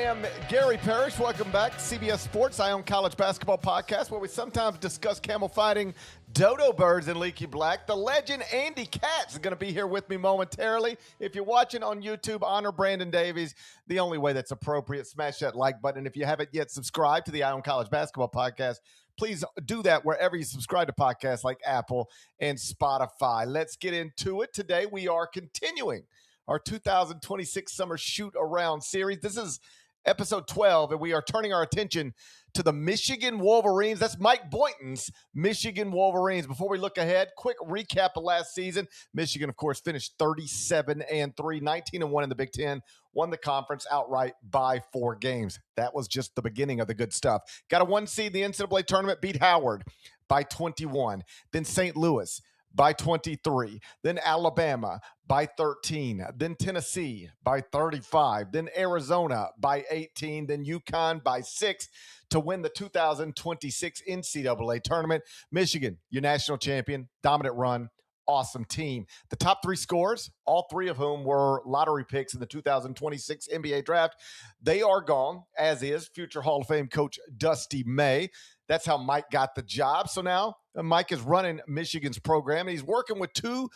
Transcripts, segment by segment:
am Gary Parrish. Welcome back to CBS Sports College Basketball Podcast, where we sometimes discuss camel fighting, dodo birds, and leaky black. The legend Andy Katz is going to be here with me momentarily. If you're watching on YouTube, honor Brandon Davies. The only way that's appropriate, smash that like button. If you haven't yet subscribed to the College Basketball Podcast, please do that wherever you subscribe to podcasts like Apple and Spotify. Let's get into it. Today we are continuing our 2026 Summer Shoot-Around series. This is episode 12, and we are turning our attention to the Michigan Wolverines. That's Mike Boynton's Michigan Wolverines. Before we look ahead, quick recap of last season. Michigan, of course, finished 37-3, 19-1 in the Big Ten, won the conference outright by 4 games. That was just the beginning of the good stuff. Got a 1 seed in the NCAA tournament, beat Howard by 21. Then St. Louis by 23, then Alabama by 13, then Tennessee by 35, then Arizona by 18, then UConn by 6 to win the 2026 NCAA tournament. Michigan, your national champion, dominant run, awesome team. The top 3 scorers, all 3 of whom were lottery picks in the 2026 NBA draft, they are gone, as is future Hall of Fame coach Dusty May. That's how Mike got the job. So now Mike is running Michigan's program, and he's working with 2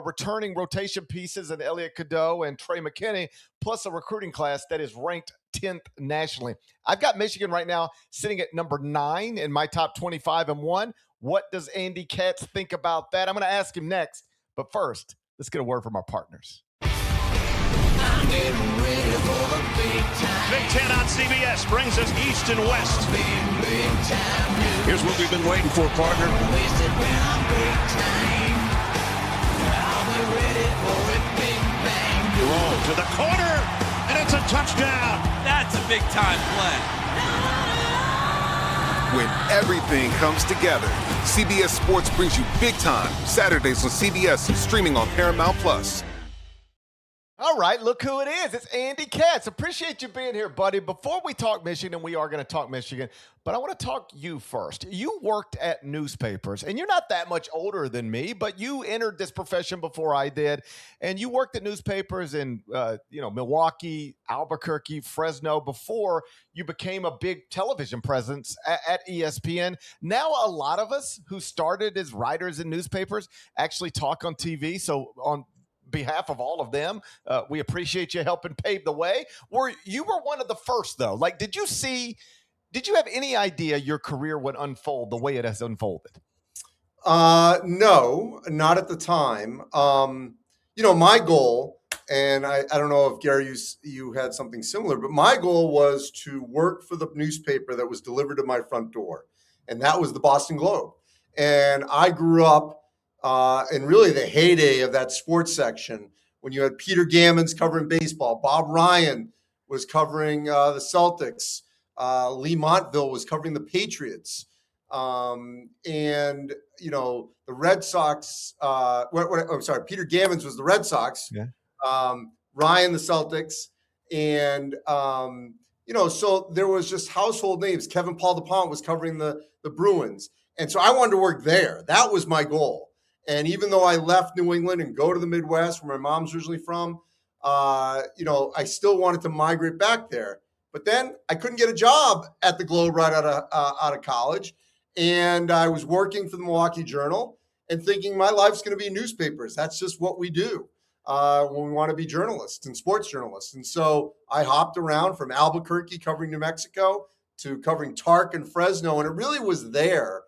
returning rotation pieces in Elliot Cadeau and Trey McKinney, plus a recruiting class that is ranked 10th nationally. I've got Michigan right now sitting at number 9 in my top 25 and 1. What does Andy Katz think about that? I'm going to ask him next. But first, let's get a word from our partners. Big Ten on CBS brings us East and West. Here's what we've been waiting for, partner. Roll to the corner, and it's a touchdown. That's a big-time play. When everything comes together, CBS Sports brings you Big Time, Saturdays on CBS and streaming on Paramount+. All right, look who it is. It's Andy Katz. Appreciate you being here, buddy. Before we talk Michigan, and we are going to talk Michigan, but I want to talk you first. You worked at newspapers, and you're not that much older than me, but you entered this profession before I did, and you worked at newspapers in Milwaukee, Albuquerque, Fresno before you became a big television presence at ESPN. Now, a lot of us who started as writers in newspapers actually talk on TV, so on behalf of all of them, we appreciate you helping pave the way. You were one of the first, though. Like, did you have any idea your career would unfold the way it has unfolded? No, not at the time. My goal, and I don't know if Gary, you had something similar, but my goal was to work for the newspaper that was delivered to my front door, and that was the Boston Globe. And I grew up in really the heyday of that sports section when you had Peter Gammons covering baseball, Bob Ryan was covering the Celtics, Lee Montville was covering the Patriots, and the Red Sox. Peter Gammons was the Red Sox, yeah. Ryan the Celtics, and so there was just household names. Kevin Paul DuPont was covering the Bruins, and so I wanted to work there. That was my goal. And even though I left New England and go to the Midwest, where my mom's originally from, I still wanted to migrate back there. But then I couldn't get a job at the Globe right out of college, and I was working for the Milwaukee Journal and thinking my life's going to be newspapers. That's just what we do when we want to be journalists and sports journalists. And so I hopped around from Albuquerque covering New Mexico to covering Tark and Fresno, and it really was there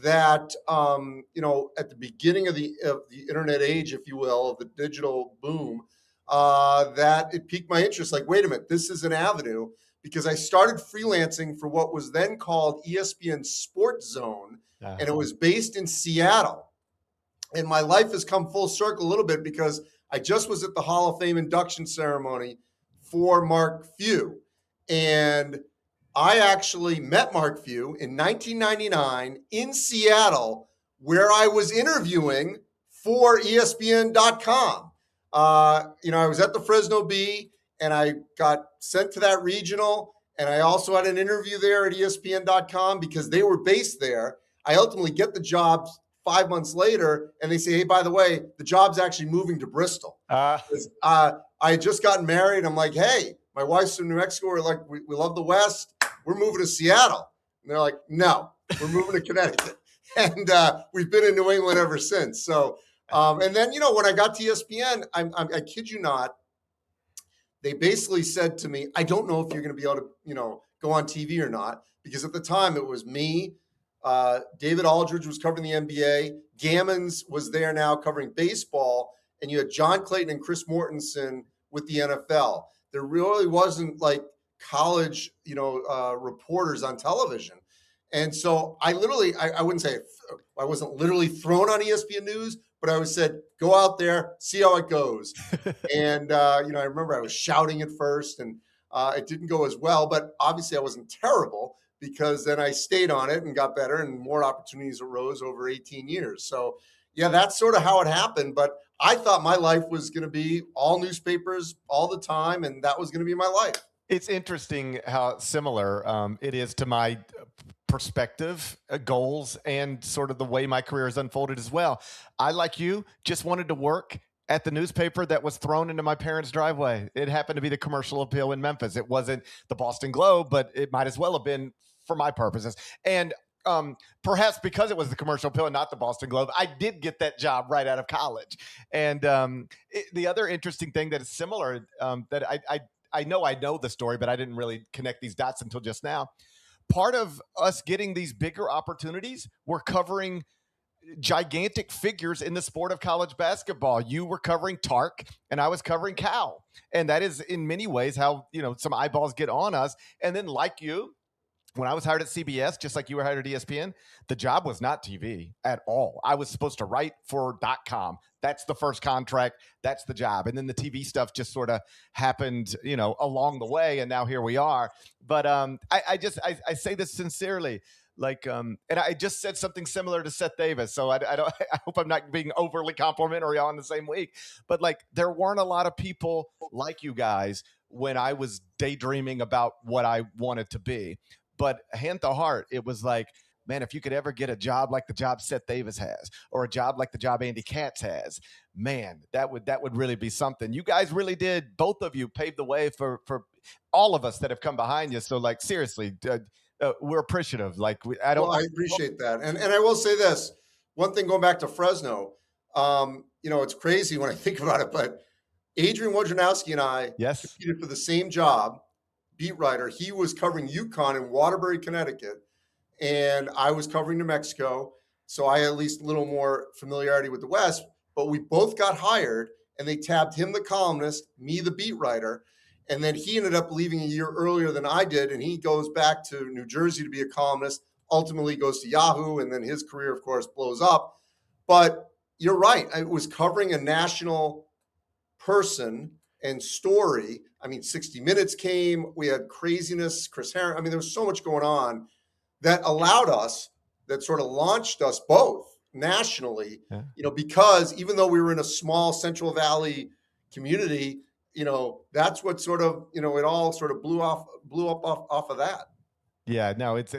that, at the beginning of the internet age, if you will, of the digital boom, that it piqued my interest. Like, wait a minute, this is an avenue, because I started freelancing for what was then called ESPN Sports Zone, and it was based in Seattle. And my life has come full circle a little bit because I just was at the Hall of Fame induction ceremony for Mark Few. And I actually met Mark Few in 1999 in Seattle, where I was interviewing for ESPN.com. I was at the Fresno Bee, and I got sent to that regional, and I also had an interview there at ESPN.com because they were based there. I ultimately get the job 5 months later, and they say, hey, by the way, the job's actually moving to Bristol. I had just gotten married. I'm like, hey, My wife's from New Mexico. We're like, we love the West. We're moving to Seattle. And they're like, no, we're moving to Connecticut. And we've been in New England ever since. So, and then, when I got to ESPN, I kid you not, they basically said to me, I don't know if you're going to be able to, go on TV or not, because at the time it was me, David Aldridge was covering the NBA, Gammons was there now covering baseball, and you had John Clayton and Chris Mortensen with the NFL. There really wasn't like college, reporters on television. And so I literally, I wouldn't say I wasn't literally thrown on ESPN News, but I was said, go out there, see how it goes. And, I remember I was shouting at first and it didn't go as well, but obviously I wasn't terrible because then I stayed on it and got better and more opportunities arose over 18 years. So yeah, that's sort of how it happened. But I thought my life was going to be all newspapers all the time. And that was going to be my life. It's interesting how similar it is to my perspective, goals, and sort of the way my career has unfolded as well. I, like you, just wanted to work at the newspaper that was thrown into my parents' driveway. It happened to be the Commercial Appeal in Memphis. It wasn't the Boston Globe, but it might as well have been for my purposes. And perhaps because it was the Commercial Appeal and not the Boston Globe, I did get that job right out of college. And the other interesting thing that is similar, that I know the story, but I didn't really connect these dots until just now. Part of us getting these bigger opportunities, we're covering gigantic figures in the sport of college basketball. You were covering Tark and I was covering Cal. And that is in many ways how, some eyeballs get on us. And then like you, when I was hired at CBS, just like you were hired at ESPN, the job was not TV at all. I was supposed to write for .com. That's the first contract. That's the job. And then the TV stuff just sort of happened, along the way. And now here we are. But I say this sincerely. And I just said something similar to Seth Davis. So I hope I'm not being overly complimentary on the same week. But there weren't a lot of people like you guys when I was daydreaming about what I wanted to be. But hand to heart, it was like, man, if you could ever get a job like the job Seth Davis has, or a job like the job Andy Katz has, man, that would really be something. You guys really did. Both of you paved the way for all of us that have come behind you. So seriously, we're appreciative. I appreciate that. And I will say this, one thing going back to Fresno, it's crazy when I think about it, but Adrian Wojnarowski and I competed for the same job, beat writer. He was covering UConn in Waterbury, Connecticut, and I was covering New Mexico. So I had at least a little more familiarity with the West, but we both got hired and they tabbed him the columnist, me the beat writer. And then he ended up leaving a year earlier than I did. And he goes back to New Jersey to be a columnist, ultimately goes to Yahoo. And then his career, of course, blows up. But you're right. I was covering a national person and story. 60 Minutes came. We had craziness, Chris Herron. There was so much going on that allowed us, that sort of launched us both nationally, because even though we were in a small Central Valley community, that's what sort of, it all sort of blew up off of that. Yeah, no, it's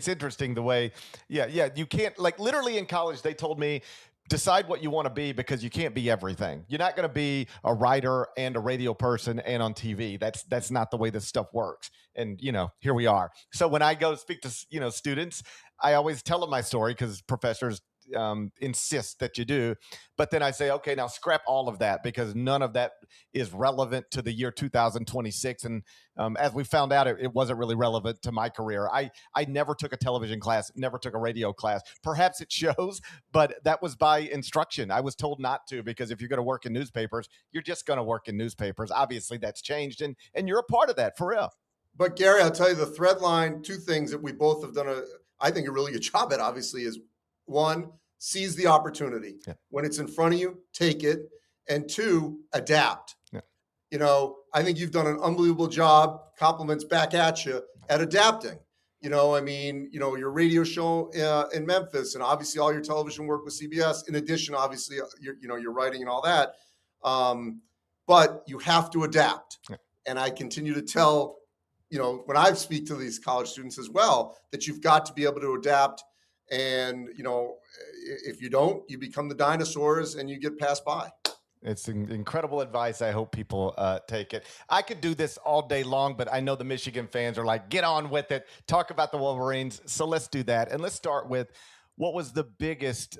interesting the way, you can't, literally in college, they told me, decide what you want to be because you can't be everything. You're not going to be a writer and a radio person and on TV. That's not the way this stuff works. And, here we are. So when I go speak to, students, I always tell them my story because professors insist that you do. But then I say, okay, now scrap all of that because none of that is relevant to the year 2026. And as we found out, it wasn't really relevant to my career. I never took a television class, never took a radio class. Perhaps it shows, but that was by instruction. I was told not to because if you're going to work in newspapers, you're just going to work in newspapers. Obviously, that's changed, and you're a part of that, for real. But Gary, I'll tell you the thread line, two things that we both have done I think a really good job at, obviously, is one, seize the opportunity. Yeah. When it's in front of you, take it. And two, adapt. Yeah. I think you've done an unbelievable job, compliments back at you, at adapting. Your radio show in Memphis and obviously all your television work with CBS, in addition, obviously, your writing and all that. But you have to adapt. Yeah. And I continue to tell, when I speak to these college students as well, that you've got to be able to adapt. And, if you don't, you become the dinosaurs and you get passed by. It's incredible advice. I hope people take it. I could do this all day long, but I know the Michigan fans are like, get on with it. Talk about the Wolverines. So let's do that. And let's start with what was the biggest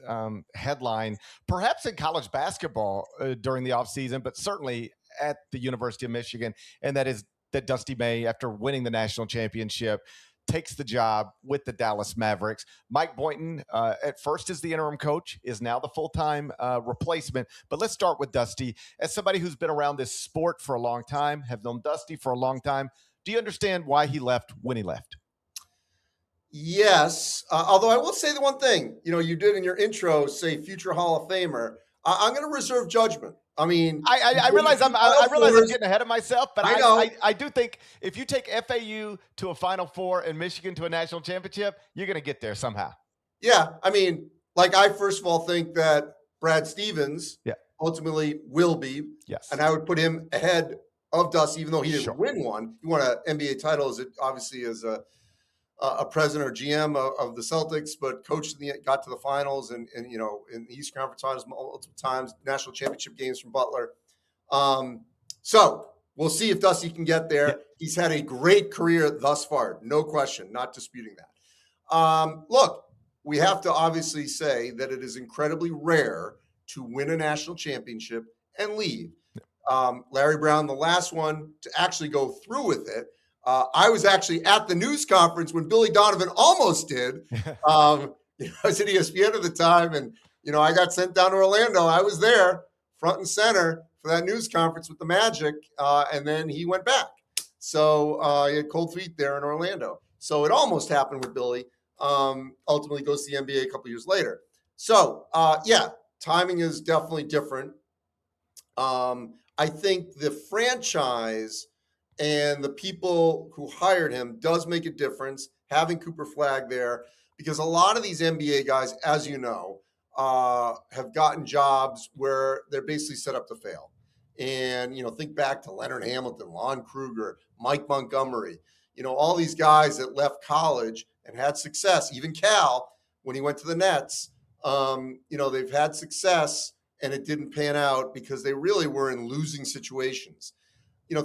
headline, perhaps in college basketball during the offseason, but certainly at the University of Michigan, and that is that Dusty May, after winning the national championship, takes the job with the Dallas Mavericks. Mike Boynton, at first is the interim coach, is now the full-time replacement. But let's start with Dusty. As somebody who's been around this sport for a long time, have known Dusty for a long time, do you understand why he left when he left? Yes, although I will say the one thing, you did in your intro say future Hall of Famer. I'm going to reserve judgment. I mean, I realize I'm getting ahead of myself, but I do think if you take FAU to a Final Four and Michigan to a national championship, you're going to get there somehow. Yeah, I mean, I first of all think that Brad Stevens ultimately will be. Yes, and I would put him ahead of Dusty, even though he didn't win one. He won an NBA title obviously as a president or GM of the Celtics, but coached got to the finals and in the East Conference Finals multiple times, national championship games from Butler. So we'll see if Dusty can get there. Yeah. He's had a great career thus far, no question, not disputing that. Look, we have to obviously say that it is incredibly rare to win a national championship and leave. Larry Brown, the last one to actually go through with it. I was actually at the news conference when Billy Donovan almost did. I was at ESPN at the time, and I got sent down to Orlando. I was there, front and center, for that news conference with the Magic, and then he went back. So he had cold feet there in Orlando. So it almost happened with Billy. Ultimately goes to the NBA a couple years later. So timing is definitely different. I think the franchise and the people who hired him does make a difference, having Cooper Flagg there, because a lot of these NBA guys, as you know, have gotten jobs where they're basically set up to fail. And, think back to Leonard Hamilton, Lon Kruger, Mike Montgomery, all these guys that left college and had success, even Cal, when he went to the Nets, they've had success and it didn't pan out because they really were in losing situations.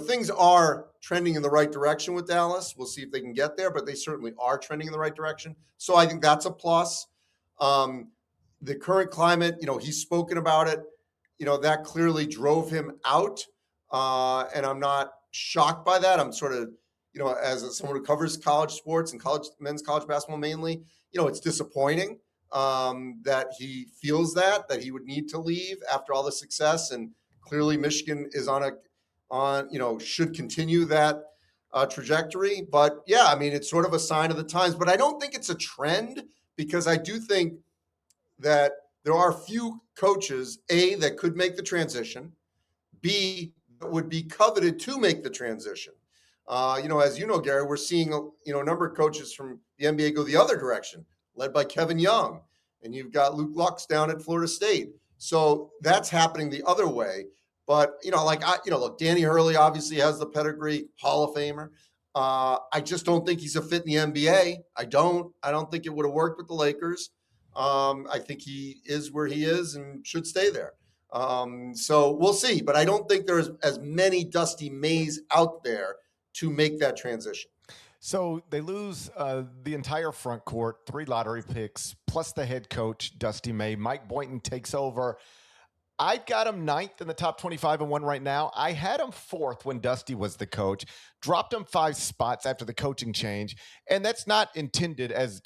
Things are trending in the right direction with Dallas. We'll see if they can get there, but they certainly are trending in the right direction. So I think that's a plus. The current climate, he's spoken about it. That clearly drove him out. And I'm not shocked by that. I'm sort of, as someone who covers college sports and men's college basketball mainly, it's disappointing that he feels that he would need to leave after all the success. And clearly Michigan is should continue that trajectory. But it's sort of a sign of the times, but I don't think it's a trend, because I do think that there are few coaches, A, that could make the transition, B, that would be coveted to make the transition. As you know, Gary, we're seeing a number of coaches from the NBA go the other direction, led by Kevin Young, and you've got Luke Lux down at Florida State. So that's happening the other way. But, look, Danny Hurley obviously has the pedigree, Hall of Famer. I just don't think he's a fit in the NBA. I don't think it would have worked with the Lakers. I think he is where he is and should stay there. So we'll see. But I don't think there's as many Dusty Mays out there to make that transition. So they lose the entire front court, 3 lottery picks, plus the head coach, Dusty May. Mike Boynton takes over. I've got him 9th in the top 25 and 1 right now. I had him 4th when Dusty was the coach, dropped him 5 spots after the coaching change. And that's not intended as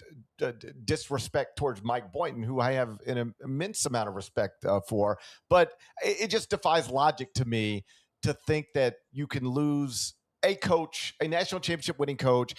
disrespect towards Mike Boynton, who I have an immense amount of respect for. But it just defies logic to me to think that you can lose a coach, a national championship winning coach,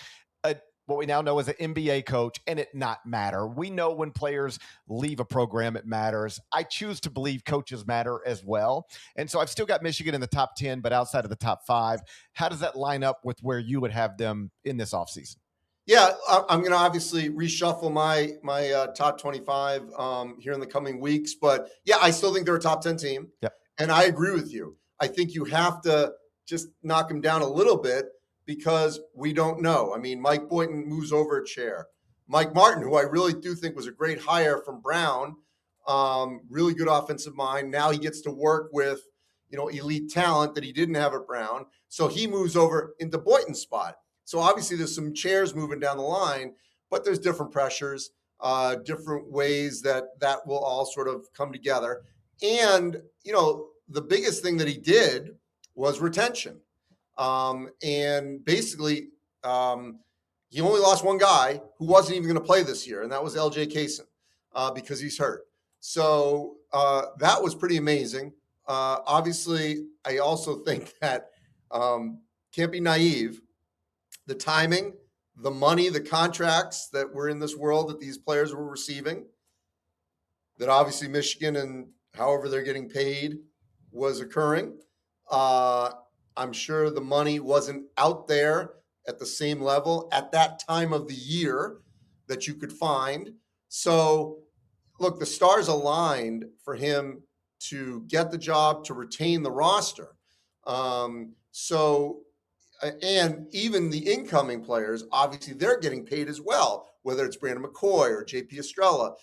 what we now know as an NBA coach, and it not matter. We know when players leave a program, it matters. I choose to believe coaches matter as well. And so I've still got Michigan in the top 10, but outside of the top 5. How does that line up with where you would have them in this offseason? Yeah, I'm going to obviously reshuffle my top 25 here in the coming weeks. But, I still think they're a top 10 team. Yep. And I agree with you. I think you have to just knock them down a little bit, because we don't know. I mean, Mike Boynton moves over a chair. Mike Martin, who I really do think was a great hire from Brown, really good offensive mind. Now he gets to work with, elite talent that he didn't have at Brown. So he moves over into Boynton's spot. So obviously there's some chairs moving down the line, but there's different pressures, different ways that will all sort of come together. And, the biggest thing that he did was retention. And basically, he only lost one guy who wasn't even going to play this year, and that was LJ Kaysen, because he's hurt. So that was pretty amazing. Obviously, I also think that can't be naive. The timing, the money, the contracts that were in this world that these players were receiving, that obviously Michigan and however they're getting paid was occurring. I'm sure the money wasn't out there at the same level at that time of the year that you could find. So, look, the stars aligned for him to get the job, to retain the roster. And even the incoming players, obviously they're getting paid as well, whether it's Brandon McCoy or JP Estrella,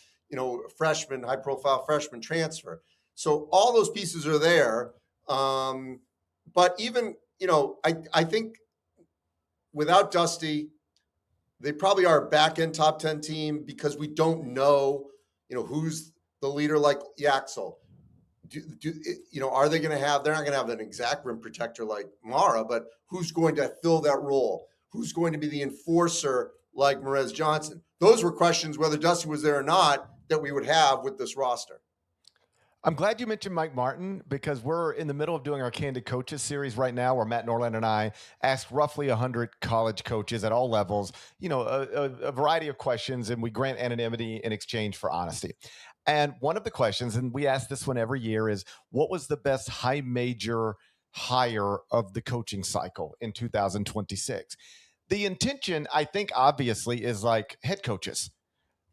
freshman, high-profile freshman transfer. So all those pieces are there. But even, I think without Dusty, they probably are a back-end top 10 team because we don't know, who's the leader like Yaxel. Are they going to have, they're not going to have an exact rim protector like Mara, but who's going to fill that role? Who's going to be the enforcer like Merez Johnson? Those were questions, whether Dusty was there or not, that we would have with this roster. I'm glad you mentioned Mike Martin because we're in the middle of doing our Candid Coaches series right now where Matt Norland and I ask roughly 100 college coaches at all levels, a variety of questions, and we grant anonymity in exchange for honesty. And one of the questions, and we ask this one every year, is what was the best high major hire of the coaching cycle in 2026? The intention, I think, obviously, is like head coaches.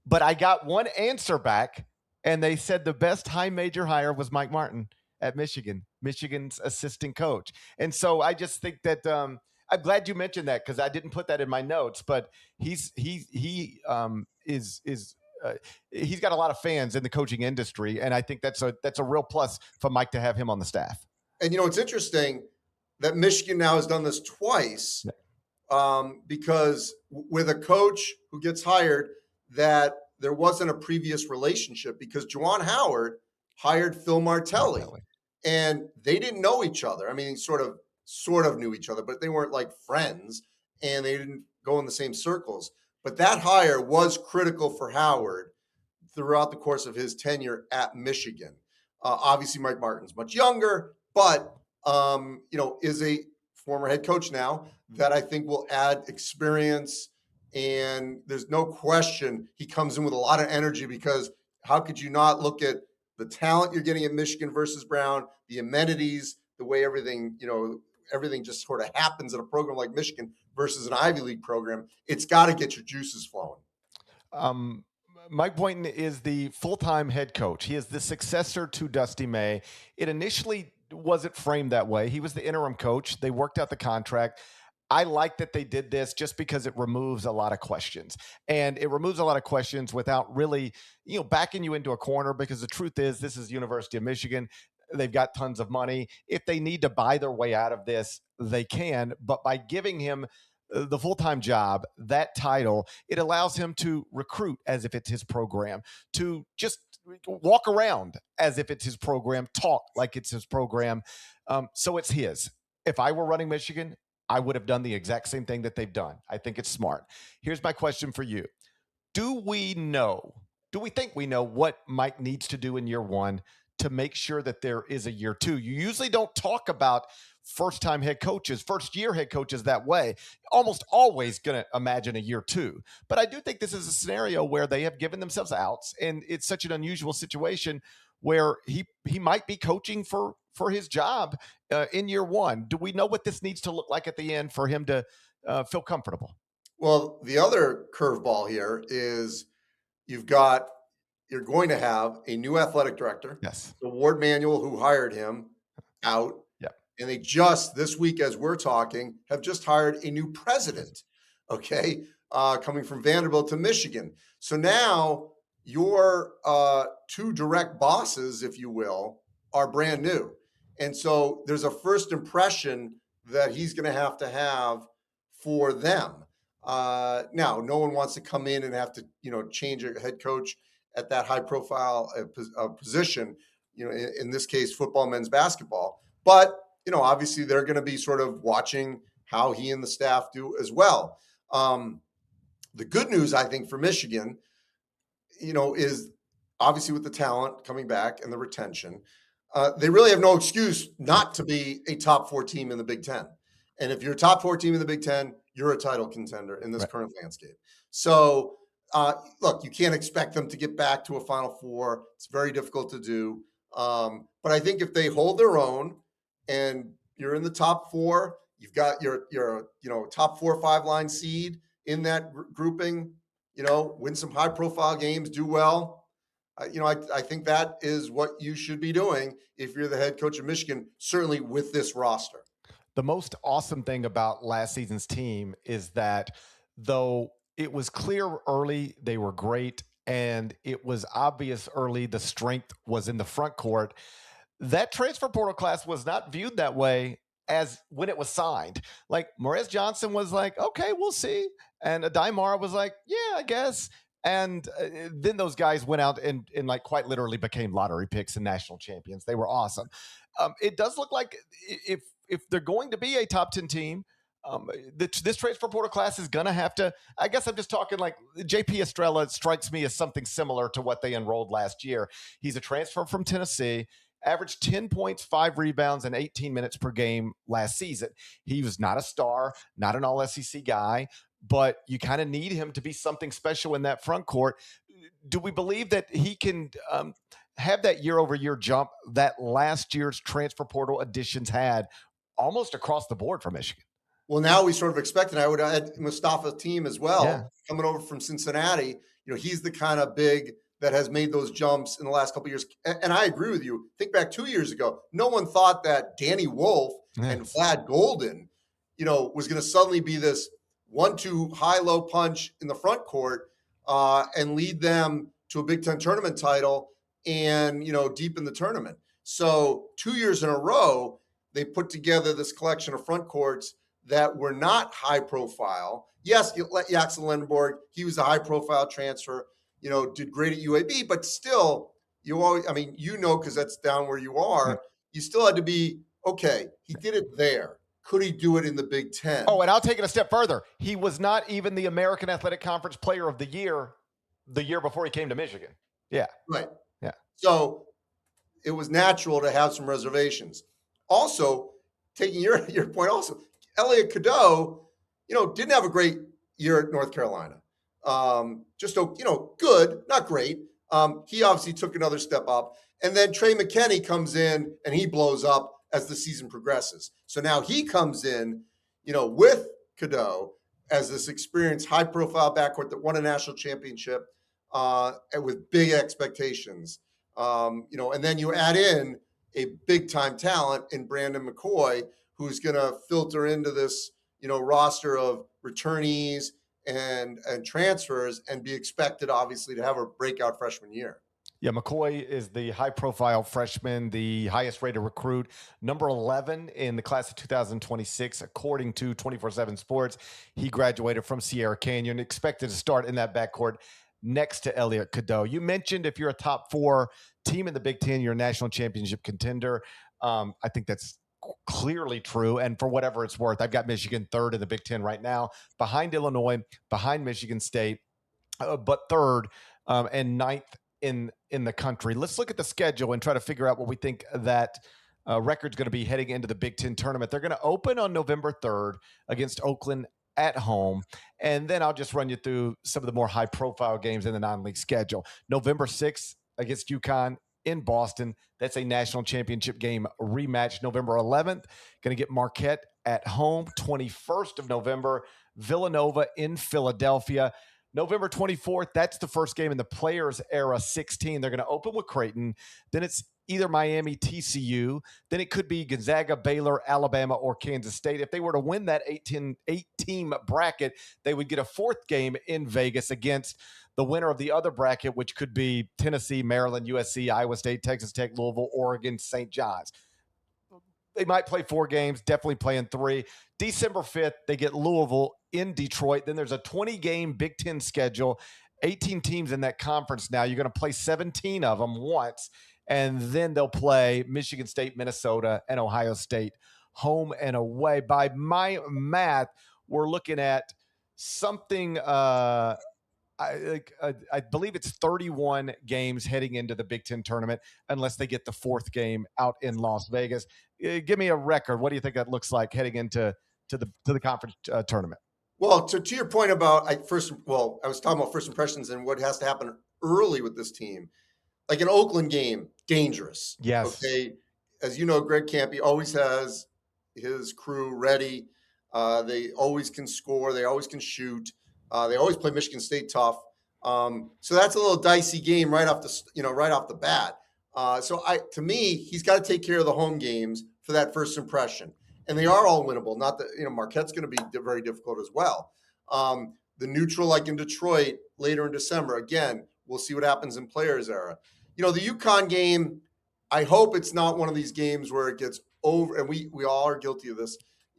But I got one answer back, and they said the best high major hire was Mike Martin at Michigan's assistant coach. And so I just think that I'm glad you mentioned that because I didn't put that in my notes. But he's got a lot of fans in the coaching industry, and I think that's a real plus for Mike to have him on the staff. And it's interesting that Michigan now has done this twice, because with a coach who gets hired, that there wasn't a previous relationship because Juwan Howard hired Phil Martelli, and they didn't know each other. I mean, sort of knew each other, but they weren't like friends, and they didn't go in the same circles. But that hire was critical for Howard throughout the course of his tenure at Michigan. Obviously, Mike Martin's much younger, but is a former head coach now that I think will add experience. And there's no question he comes in with a lot of energy because how could you not look at the talent you're getting at Michigan versus Brown, the amenities, the way everything just sort of happens at a program like Michigan versus an Ivy League program. It's got to get your juices flowing. Mike Boynton is the full-time head coach. He is the successor to Dusty May. It initially wasn't framed that way. He was the interim coach. They worked out the contract. I like that they did this just because it removes a lot of questions, and it removes a lot of questions without really, backing you into a corner, because the truth is this is University of Michigan. They've got tons of money. If they need to buy their way out of this, they can, but by giving him the full-time job, that title, it allows him to recruit as if it's his program, to just walk around as if it's his program, talk like it's his program. So it's his. If I were running Michigan, I would have done the exact same thing that they've done. I think it's smart. Here's my question for you. Do we think we know what Mike needs to do in year one to make sure that there is a year two? You usually don't talk about first-time head coaches, first-year head coaches that way. Almost always going to imagine a year two. But I do think this is a scenario where they have given themselves outs, and it's such an unusual situation where he might be coaching for his job in year one. Do we know what this needs to look like at the end for him to feel comfortable? Well, the other curveball here is you're going to have a new athletic director. Yes. The Ward Manuel, who hired him, out. Yep. And they just, this week as we're talking, have just hired a new president, coming from Vanderbilt to Michigan. So now your two direct bosses, if you will, are brand new. And so there's a first impression that he's going to have for them. Now, no one wants to come in and have to, change a head coach at that high profile position, in this case, football, men's basketball. But, obviously they're going to be sort of watching how he and the staff do as well. The good news, I think, for Michigan, is obviously with the talent coming back and the retention, they really have no excuse not to be a top 4 team in the Big Ten. And if you're a top 4 team in the Big Ten, you're a title contender in this current landscape. So, look, you can't expect them to get back to a Final Four. It's very difficult to do. But I think if they hold their own and you're in the top 4, you've got your top 4 or 5 line seed in that grouping, win some high profile games, do well. I think that is what you should be doing if you're the head coach of Michigan, certainly with this roster. The most awesome thing about last season's team is that though it was clear early they were great and it was obvious early the strength was in the front court, that transfer portal class was not viewed that way as when it was signed. Like Morez Johnson was like, okay, we'll see. And Adai was like, yeah, I guess. And then those guys went out and like quite literally became lottery picks and national champions. They were awesome. It does look like if they're going to be a top 10 team, this transfer portal class is going to have to, I guess I'm just talking like JP Estrella strikes me as something similar to what they enrolled last year. He's a transfer from Tennessee, averaged 10 points, 5 rebounds, and 18 minutes per game last season. He was not a star, not an all-SEC guy, but you kind of need him to be something special in that front court. Do we believe that he can have that year-over-year jump that last year's transfer portal additions had almost across the board for Michigan? Well, now we sort of expect, and I would add Mustafa Team as well, coming over from Cincinnati. He's the kind of big that has made those jumps in the last couple of years. And I agree with you. Think back 2 years ago, no one thought that Danny Wolf and Vlad Golden, was going to suddenly be this 1-2 high-low punch in the front court and lead them to a Big Ten tournament title and, deep in the tournament. So 2 years in a row, they put together this collection of front courts that were not high profile. Yes, Jackson Lenborg, he was a high profile transfer, did great at UAB, but still, because that's down where you are, you still had to be, okay, he did it there. Could he do it in the Big Ten? Oh, and I'll take it a step further. He was not even the American Athletic Conference Player of the year before he came to Michigan. Yeah. Right. Yeah. So it was natural to have some reservations. Also, taking your point also, Elliot Cadeau, didn't have a great year at North Carolina. Just, good, not great. He obviously took another step up. And then Trey McKinney comes in and he blows up as the season progresses. So now he comes in, with Cadeau as this experienced high-profile backcourt that won a national championship and with big expectations. And then you add in a big-time talent in Brandon McCoy, who's going to filter into this, roster of returnees and transfers and be expected, obviously, to have a breakout freshman year. Yeah, McCoy is the high-profile freshman, the highest-rated recruit, number 11 in the class of 2026, according to 24/7 Sports. He graduated from Sierra Canyon, expected to start in that backcourt next to Elliot Cadeau. You mentioned if you're a top 4 team in the Big Ten, you're a national championship contender. I think that's clearly true, and for whatever it's worth, I've got Michigan 3rd in the Big Ten right now, behind Illinois, behind Michigan State, but 3rd and 9th in the country. Let's look at the schedule and try to figure out what we think that record's going to be heading into the Big Ten tournament. They're going to open on November 3rd against Oakland at home, and then I'll just run you through some of the more high-profile games in the non-league schedule. November 6th against UConn in Boston. That's a national championship game rematch. November 11th, going to get Marquette at home. 21st of November, Villanova in Philadelphia. November 24th, that's the first game in the Players Era 16. They're going to open with Creighton. Then it's either Miami, TCU. Then it could be Gonzaga, Baylor, Alabama, or Kansas State. If they were to win that 8-team bracket, they would get a fourth game in Vegas against the winner of the other bracket, which could be Tennessee, Maryland, USC, Iowa State, Texas Tech, Louisville, Oregon, St. John's. They might play 4 games, definitely playing 3. December 5th, they get Louisville in Detroit. Then there's a 20-game Big Ten schedule, 18 teams in that conference now. You're going to play 17 of them once, and then they'll play Michigan State, Minnesota, and Ohio State home and away. By my math, we're looking at something I believe it's 31 games heading into the Big Ten tournament, unless they get the 4th game out in Las Vegas. Give me a record. What do you think that looks like heading into the conference tournament? Well, to your point about I was talking about first impressions and what has to happen early with this team. Like an Oakland game, dangerous. Yes. Okay. As you know, Greg Campy always has his crew ready. They always can score. They always can shoot. They always play Michigan State tough. So that's a little dicey game right off the bat. To me, he's got to take care of the home games for that first impression. And they are all winnable. Not that, Marquette's going to be very difficult as well. The neutral, like in Detroit, later in December, again, we'll see what happens in Players Era. The UConn game, I hope it's not one of these games where it gets over, and we all are guilty of this,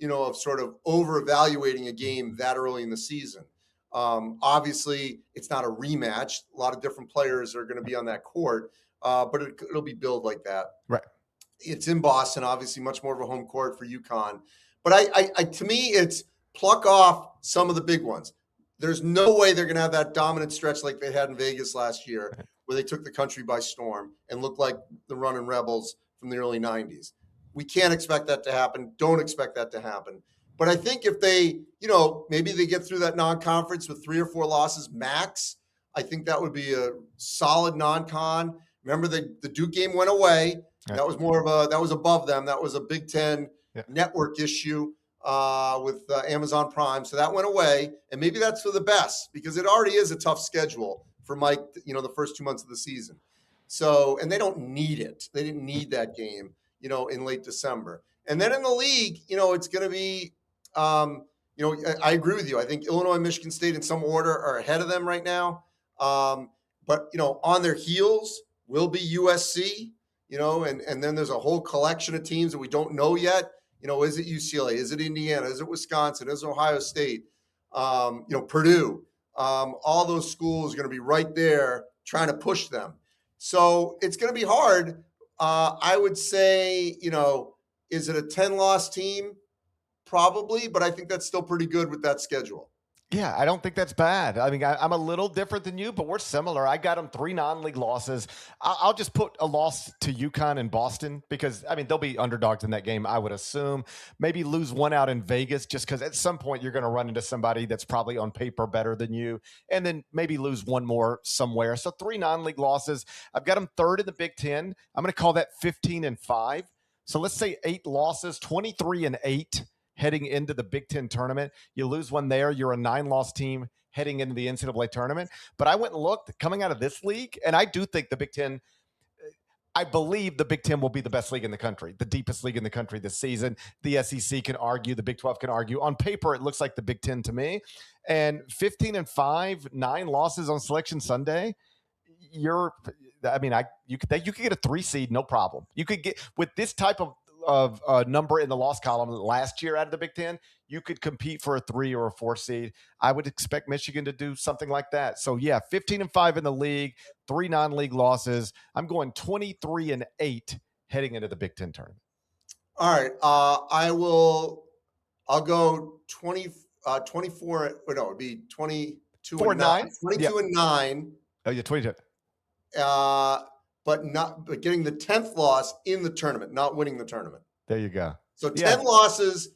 of sort of over-evaluating a game that early in the season. Obviously, it's not a rematch. A lot of different players are going to be on that court, but it'll be billed like that. Right. It's in Boston, obviously much more of a home court for UConn. But I to me, it's pluck off some of the big ones. There's no way they're going to have that dominant stretch like they had in Vegas last year, where they took the country by storm and looked like the running Rebels from the early 90s. We can't expect that to happen. Don't expect that to happen. But I think if they, maybe they get through that non-conference with 3 or 4 losses max, I think that would be a solid non-con. Remember, the Duke game went away. Right. That was that was above them. That was a Big Ten network issue with Amazon Prime. So that went away. And maybe that's for the best, because it already is a tough schedule for Mike, the first 2 months of the season. So, and they don't need it. They didn't need that game, in late December. And then in the league, it's going to be, I agree with you. I think Illinois and Michigan State in some order are ahead of them right now. But, on their heels will be USC, and then there's a whole collection of teams that we don't know yet. Is it UCLA? Is it Indiana? Is it Wisconsin? Is it Ohio State? Purdue? All those schools are going to be right there trying to push them. So it's going to be hard. I would say, is it a 10-loss team? Probably, but I think that's still pretty good with that schedule. Yeah, I don't think that's bad. I mean, I'm a little different than you, but we're similar. I got them 3 non-league losses. I'll just put a loss to UConn and Boston because, they'll be underdogs in that game, I would assume. Maybe lose 1 out in Vegas just because at some point you're going to run into somebody that's probably on paper better than you, and then maybe lose 1 more somewhere. So 3 non-league losses. I've got them 3rd in the Big Ten. I'm going to call that 15-5. So let's say 8 losses, 23-8. Heading into the Big Ten tournament. You lose 1 there, you're a 9-loss team heading into the NCAA tournament. But I went and looked coming out of this league, and I do think I believe the Big Ten will be the best league in the country, the deepest league in the country this season. The SEC can argue, the Big 12 can argue. On paper, it looks like the Big Ten to me. And 15-5, 9 losses on Selection Sunday, you could get a 3 seed, no problem. You could get, with this type of number in the loss column last year out of the Big Ten, you could compete for a 3 or a 4 seed. I would expect Michigan to do something like that. So 15-5 in the league, 3 non-league losses. I'm going 23-8 heading into the Big Ten tournament. All right. I'll go 24. No, it'd be 22 and 9. 22 and 9. Oh, yeah, 22. But getting the 10th loss in the tournament, not winning the tournament. There you go. So 10 losses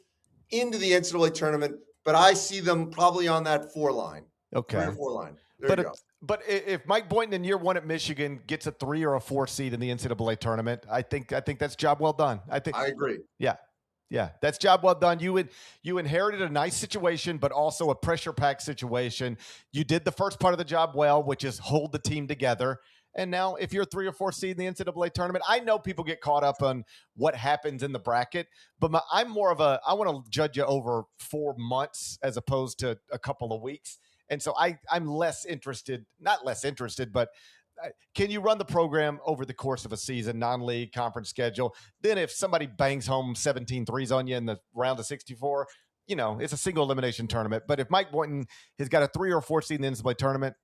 into the NCAA tournament, but I see them probably on that 4 line. Okay. 3 or 4 line. There you go. But if Mike Boynton in year 1 at Michigan gets a 3 or a 4 seed in the NCAA tournament, I think that's job well done. I agree. Yeah, that's job well done. You inherited a nice situation, but also a pressure-packed situation. You did the first part of the job well, which is hold the team together. And now if you're a 3 or 4 seed in the NCAA tournament, I know people get caught up on what happens in the bracket, but I'm more of I want to judge you over 4 months as opposed to a couple of weeks. And so I'm less interested, not less interested, but can you run the program over the course of a season, non-league conference schedule? Then if somebody bangs home 17 threes on you in the round of 64, it's a single elimination tournament. But if Mike Boynton has got a 3 or 4 seed in the NCAA tournament,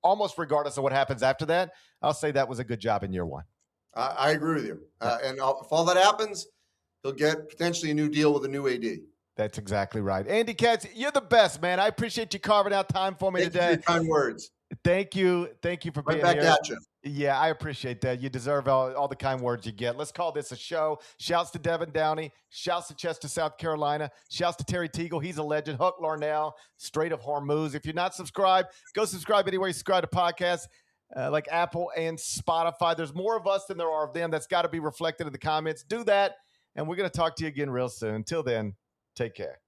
almost regardless of what happens after that, I'll say that was a good job in year one. I agree with you. And if all that happens, he'll get potentially a new deal with a new AD. That's exactly right. Andy Katz, you're the best, man. I appreciate you carving out time for me Thank today. You for your kind words. Thank you. Thank you for being back here. at you. Yeah, I appreciate that. You deserve all the kind words you get. Let's call this a show. Shouts to Devin Downey. Shouts to Chester, South Carolina. Shouts to Terry Teagle. He's a legend. Huck Larnell, Strait of Hormuz. If you're not subscribed, go subscribe anywhere you subscribe to podcasts like Apple and Spotify. There's more of us than there are of them. That's got to be reflected in the comments. Do that, and we're going to talk to you again real soon. Until then, take care.